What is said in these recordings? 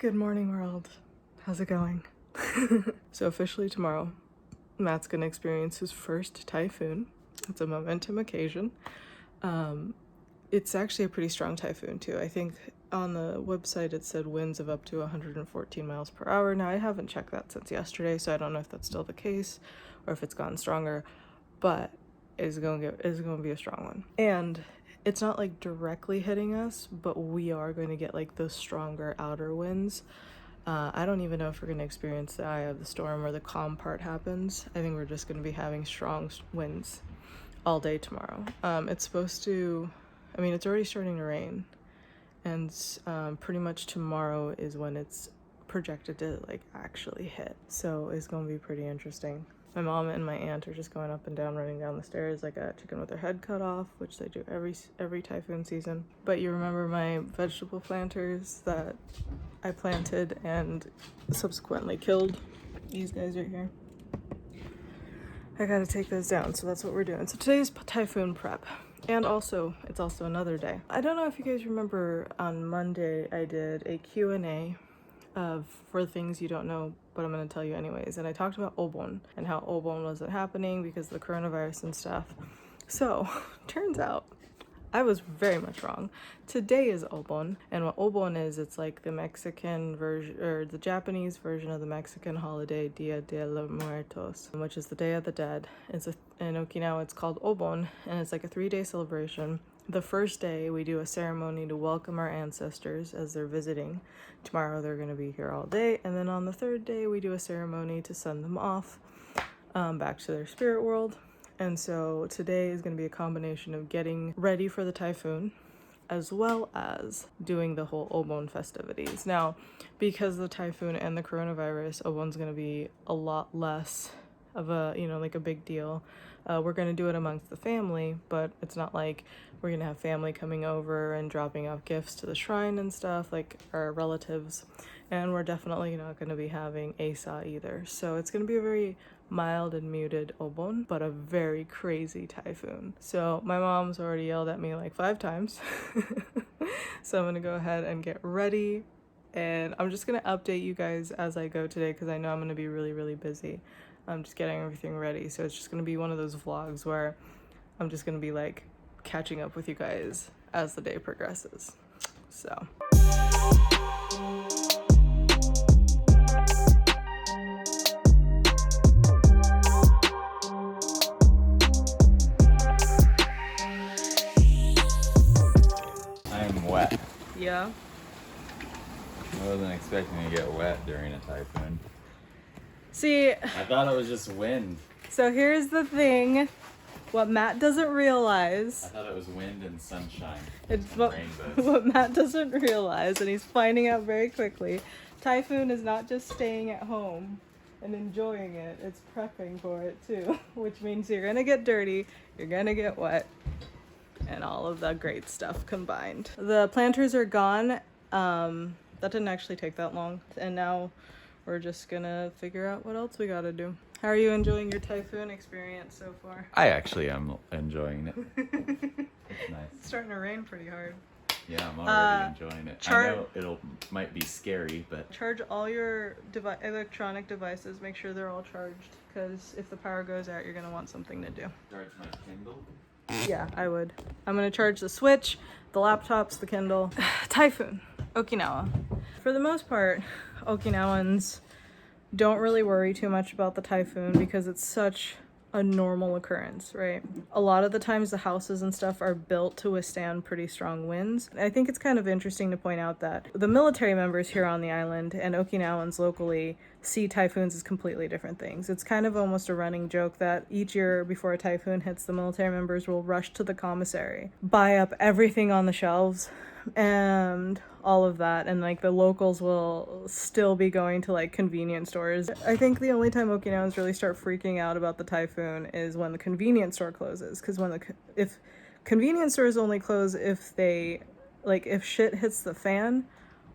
Good morning, world. How's it going? So officially tomorrow, Matt's gonna experience his first typhoon. It's a momentum occasion. It's actually a pretty strong typhoon too. I think on the website it said winds of up to 114 miles per hour. Now I haven't checked that since yesterday, so I don't know if that's still the case or if it's gotten stronger, but it's gonna be a strong one. And it's not like directly hitting us, but we are going to get like those stronger outer winds. I don't even know if we're going to experience the eye of the storm where the calm part happens. I think we're just going to be having strong winds all day tomorrow. It's supposed to, it's already starting to rain, and pretty much tomorrow is when it's projected to like actually hit. So it's going to be pretty interesting. My mom and my aunt are just going up and down, running down the stairs like a chicken with their head cut off, which they do every typhoon season. But you remember my vegetable planters that I planted and subsequently killed? These guys right here. I gotta take those down, so that's what we're doing. So today's typhoon prep. And also, it's also another day. I don't know if you guys remember, on Monday I did a Q&A for things you don't know, but I'm going to tell you anyways. And I talked about Obon and how Obon wasn't happening because of the coronavirus and stuff. So turns out I was very much wrong. Today is Obon, and what Obon is, it's like the Mexican version, or the Japanese version of the Mexican holiday Dia de los Muertos, which is the Day of the Dead. In Okinawa it's called Obon, and it's like a 3-day celebration. The first day we do a ceremony to welcome our ancestors as they're visiting. Tomorrow they're going to be here all day, and then on the third day we do a ceremony to send them off back to their spirit world. And so today is going to be a combination of getting ready for the typhoon as well as doing the whole Obon festivities. Now, because of the typhoon and the coronavirus, Obon's going to be a lot less of a, like a big deal. We're going to do it amongst the family, but it's not like we're going to have family coming over and dropping off gifts to the shrine and stuff, like our relatives. And we're definitely not going to be having Asa either. So it's going to be a very mild and muted Obon, but a very crazy typhoon. So my mom's already yelled at me like 5 times. So I'm going to go ahead and get ready. And I'm just going to update you guys as I go today because I know I'm going to be really, really busy. I'm just getting everything ready. So it's just going to be one of those vlogs where I'm just going to be like catching up with you guys as the day progresses. So. I'm wet. Yeah. I wasn't expecting to get wet during a typhoon. See, I thought it was just wind. so here's the thing. What Matt doesn't realize. I thought it was wind and sunshine. It's and what, rainbows. what Matt doesn't realize, and he's finding out very quickly. Typhoon is not just staying at home and enjoying it, it's prepping for it too, which means you're gonna get dirty, you're gonna get wet, and all of the great stuff combined. The planters are gone. That didn't actually take that long, and now we're just gonna figure out what else we gotta do. How are you enjoying your typhoon experience so far? I actually am enjoying it. It's nice. It's starting to rain pretty hard. Yeah, I'm already enjoying it. I know might be scary, but Charge all your electronic devices. Make sure they're all charged, because if the power goes out, you're gonna want something to do. charge my Kindle. Yeah, I would. I'm gonna charge the Switch, the laptops, the Kindle. Typhoon, Okinawa. For the most part, Okinawans don't really worry too much about the typhoon because it's such a normal occurrence, right? A lot of the times the houses and stuff are built to withstand pretty strong winds. I think it's kind of interesting to point out that the military members here on the island and Okinawans locally see typhoons as completely different things. It's kind of almost a running joke that each year before a typhoon hits, the military members will rush to the commissary, buy up everything on the shelves and all of that, and like the locals will still be going to like convenience stores. I think the only time Okinawans really start freaking out about the typhoon is when the convenience store closes, because if convenience stores only close if if shit hits the fan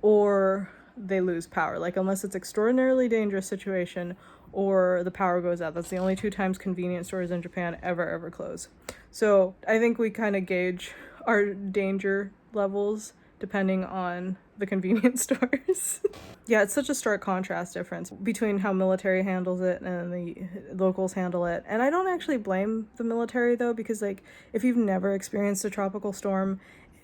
or they lose power, like unless it's extraordinarily dangerous situation or the power goes out. That's the only 2 times convenience stores in Japan ever close. So I think we kind of gauge our danger levels depending on the convenience stores. Yeah, it's such a stark contrast difference between how military handles it and the locals handle it. And I don't actually blame the military, though, because, like, if you've never experienced a tropical storm,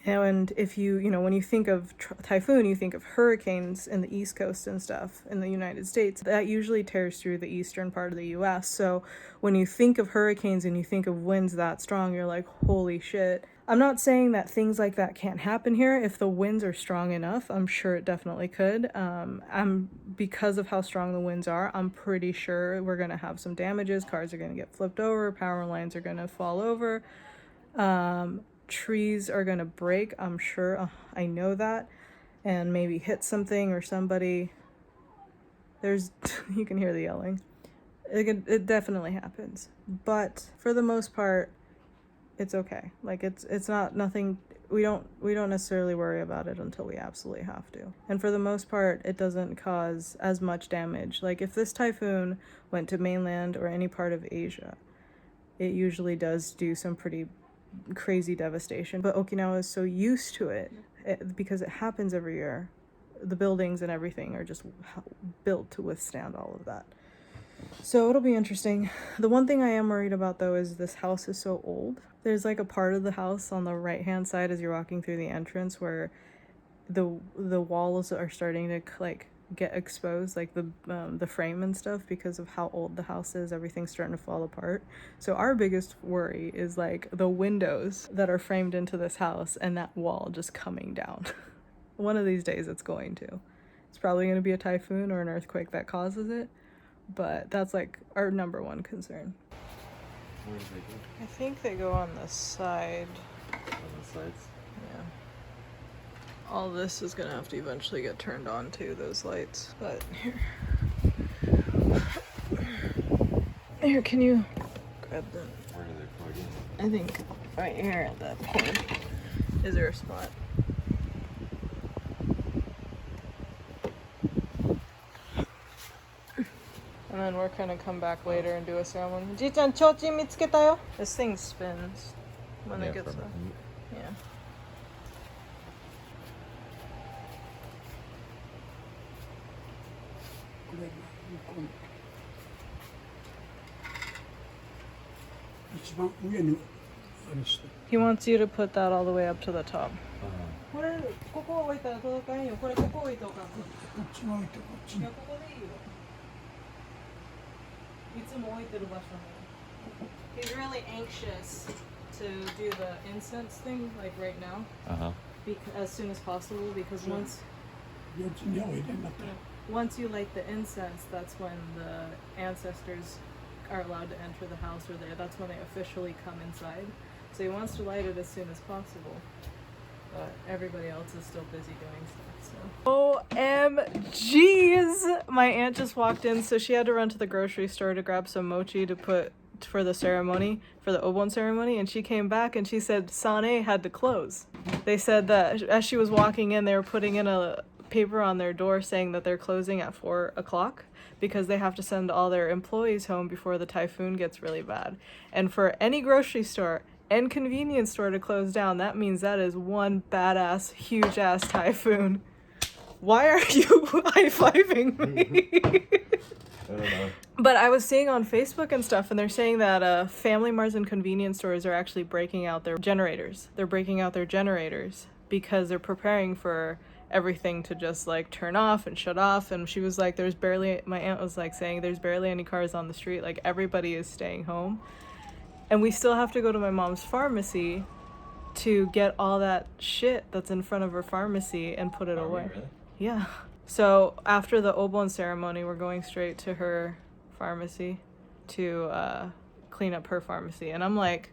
and if when you think of typhoon, you think of hurricanes in the East Coast and stuff in the United States. That usually tears through the eastern part of the U.S. So when you think of hurricanes and you think of winds that strong, you're like, holy shit. I'm not saying that things like that can't happen here. If the winds are strong enough, I'm sure it definitely could. Because of how strong the winds are, I'm pretty sure we're going to have some damages. Cars are going to get flipped over. Power lines are going to fall over. Trees are going to break, I'm sure. I know that. And maybe hit something or somebody. You can hear the yelling. It definitely happens. But for the most part, it's okay. Like, it's not nothing. We don't necessarily worry about it until we absolutely have to. And for the most part, it doesn't cause as much damage. Like, if this typhoon went to mainland or any part of Asia, it usually does do some pretty crazy devastation. But Okinawa is so used to it because it happens every year. The buildings and everything are just built to withstand all of that. So it'll be interesting. The one thing I am worried about, though, is this house is so old. There's like a part of the house on the right hand side as you're walking through the entrance where the walls are starting to like get exposed, like the frame and stuff, because of how old the house is. Everything's starting to fall apart. So our biggest worry is like the windows that are framed into this house and that wall just coming down. One of these days it's going to. It's probably going to be a typhoon or an earthquake that causes it, but that's like our number one concern. Where do they go? I think they go on the side. On the sides? Yeah. All this is gonna have to eventually get turned on too, those lights. But here, can you grab them? Where do they plug in? I think right here at that point. Is there a spot? And then we're gonna come back later and do a ceremony. Ji-chan, chochi mitsuketa yo. This thing spins when it gets up. Yeah. He wants you to put that all the way up to the top. He's really anxious to do the incense thing, like right now, as soon as possible, because once you light the incense, that's when the ancestors are allowed to enter the house, or that's when they officially come inside. So he wants to light it as soon as possible, but everybody else is still busy doing stuff. So OMGs! My aunt just walked in, so she had to run to the grocery store to grab some mochi to put for the ceremony, for the obon ceremony, and she came back and she said Sane had to close. They said that as she was walking in, they were putting in a paper on their door saying that they're closing at 4 o'clock because they have to send all their employees home before the typhoon gets really bad. And for any grocery store and convenience store to close down, that means that is one badass, huge ass typhoon. Why are you high-fiving me? I don't know. But I was seeing on Facebook and stuff, and they're saying that Family Marts and convenience stores are actually breaking out their generators. They're breaking out their generators because they're preparing for everything to just like turn off and shut off. And she was like, my aunt was like saying there's barely any cars on the street. Like, everybody is staying home. And we still have to go to my mom's pharmacy to get all that shit that's in front of her pharmacy and put it away. Really? Yeah. So after the obon ceremony, we're going straight to her pharmacy to clean up her pharmacy. And I'm like,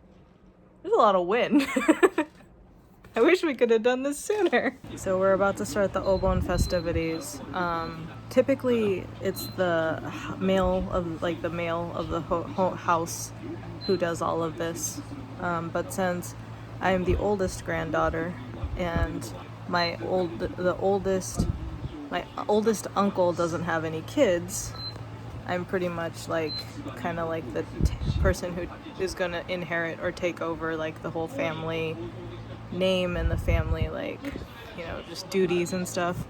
there's a lot of wind. I wish we could have done this sooner. So we're about to start the obon festivities. Typically, it's the male of the house who does all of this. But since I'm the oldest granddaughter and my oldest uncle doesn't have any kids, I'm pretty much like kind of like the person who is gonna inherit or take over like the whole family name and the family, like, you know, just duties and stuff.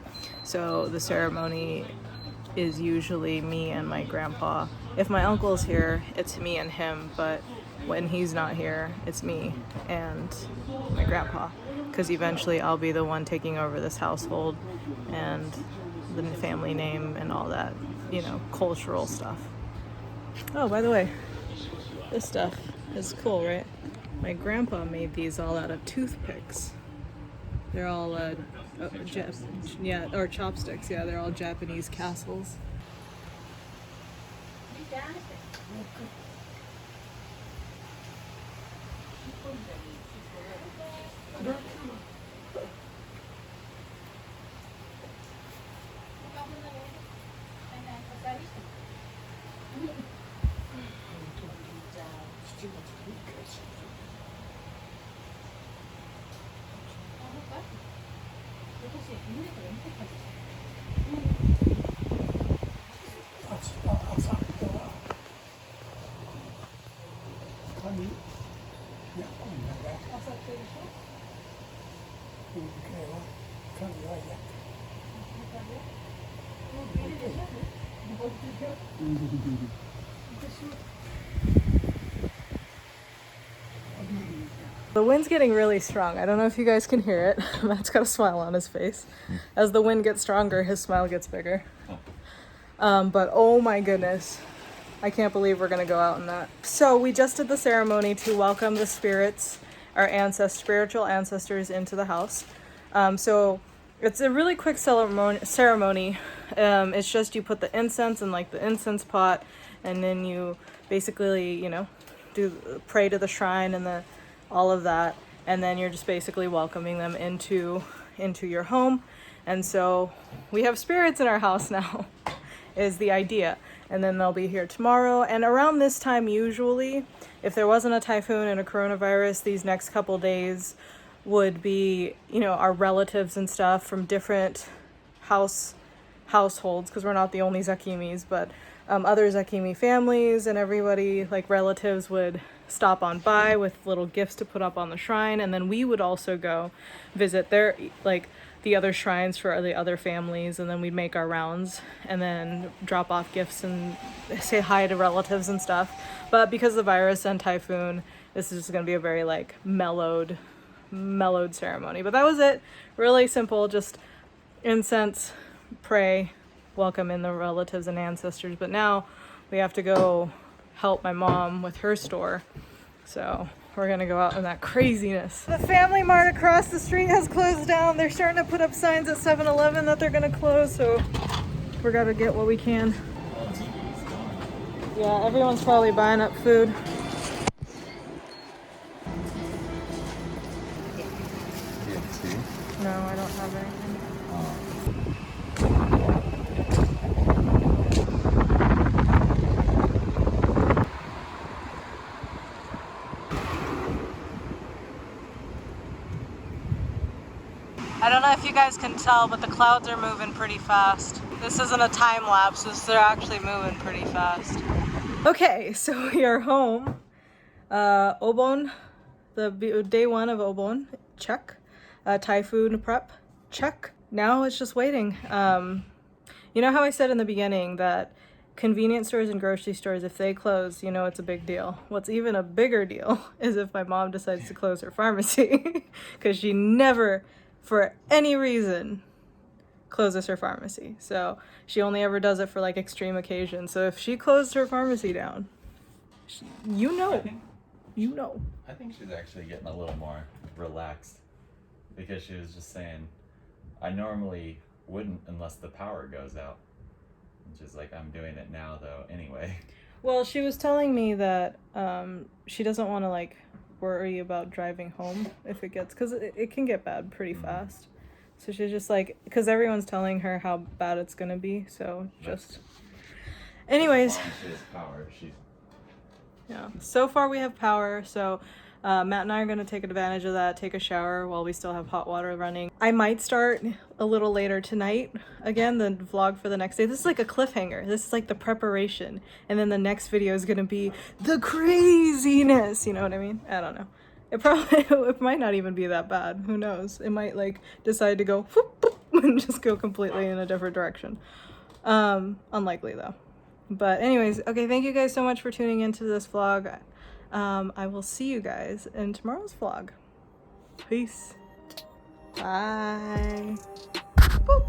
So the ceremony is usually me and my grandpa. If my uncle's here, it's me and him, but when he's not here, it's me and my grandpa, because eventually I'll be the one taking over this household and the family name and all that, you know, cultural stuff. Oh, by the way, this stuff is cool, right? My grandpa made these all out of toothpicks. They're all or chopsticks. Yeah, they're all Japanese castles. The wind's getting really strong. I don't know if you guys can hear it. Matt's got a smile on his face. As the wind gets stronger, his smile gets bigger. But oh my goodness, I can't believe we're gonna go out in that. So we just did the ceremony to welcome the spirits, our spiritual ancestors into the house. So it's a really quick ceremony. It's just you put the incense in like the incense pot, and then you basically, you know, pray to the shrine and all of that, and then you're just basically welcoming them into your home. And so we have spirits in our house now is the idea, and then they'll be here tomorrow. And around this time, usually, if there wasn't a typhoon and a coronavirus, these next couple days would be, you know, our relatives and stuff from different households, because we're not the only Zakimis, but other Zakimi families and everybody, like relatives, would stop on by with little gifts to put up on the shrine. And then we would also go visit their, like, the other shrines for the other families, and then we'd make our rounds and then drop off gifts and say hi to relatives and stuff. But because of the virus and typhoon, this is going to be a very like mellowed ceremony. But that was it. Really simple, just incense, pray, welcome in the relatives and ancestors. But now we have to go help my mom with her store. So we're gonna go out in that craziness. The Family Mart across the street has closed down. They're starting to put up signs at 7-Eleven that they're gonna close, so we're gonna get what we can. Yeah, everyone's probably buying up food. No, I don't have anything. I don't know if you guys can tell, but the clouds are moving pretty fast. This isn't a time lapse, they're actually moving pretty fast. Okay, so we are home. Obon, the day one of Obon, check. Typhoon prep, check. Now it's just waiting. You know how I said in the beginning that convenience stores and grocery stores, if they close, you know it's a big deal. What's even a bigger deal is if my mom decides to close her pharmacy, because she never, for any reason, closes her pharmacy. So she only ever does it for like extreme occasions. So if she closed her pharmacy down, you know. I think she's actually getting a little more relaxed, because she was just saying, I normally wouldn't unless the power goes out. And she's like, I'm doing it now though anyway. Well, she was telling me that she doesn't want to like worry about driving home if it gets, because it can get bad pretty fast. So she's just like, because everyone's telling her how bad it's gonna be, so just anyways, As long as she has power, yeah, so far we have power. So Matt and I are going to take advantage of that, take a shower while we still have hot water running. I might start a little later tonight again, the vlog for the next day. This is like a cliffhanger. This is like the preparation, and then the next video is going to be the craziness, you know what I mean? I don't know. It might not even be that bad. Who knows? It might like decide to go whoop, whoop, and just go completely in a different direction. Unlikely though. But anyways, okay, thank you guys so much for tuning into this vlog. I will see you guys in tomorrow's vlog. Peace. Bye. Boop.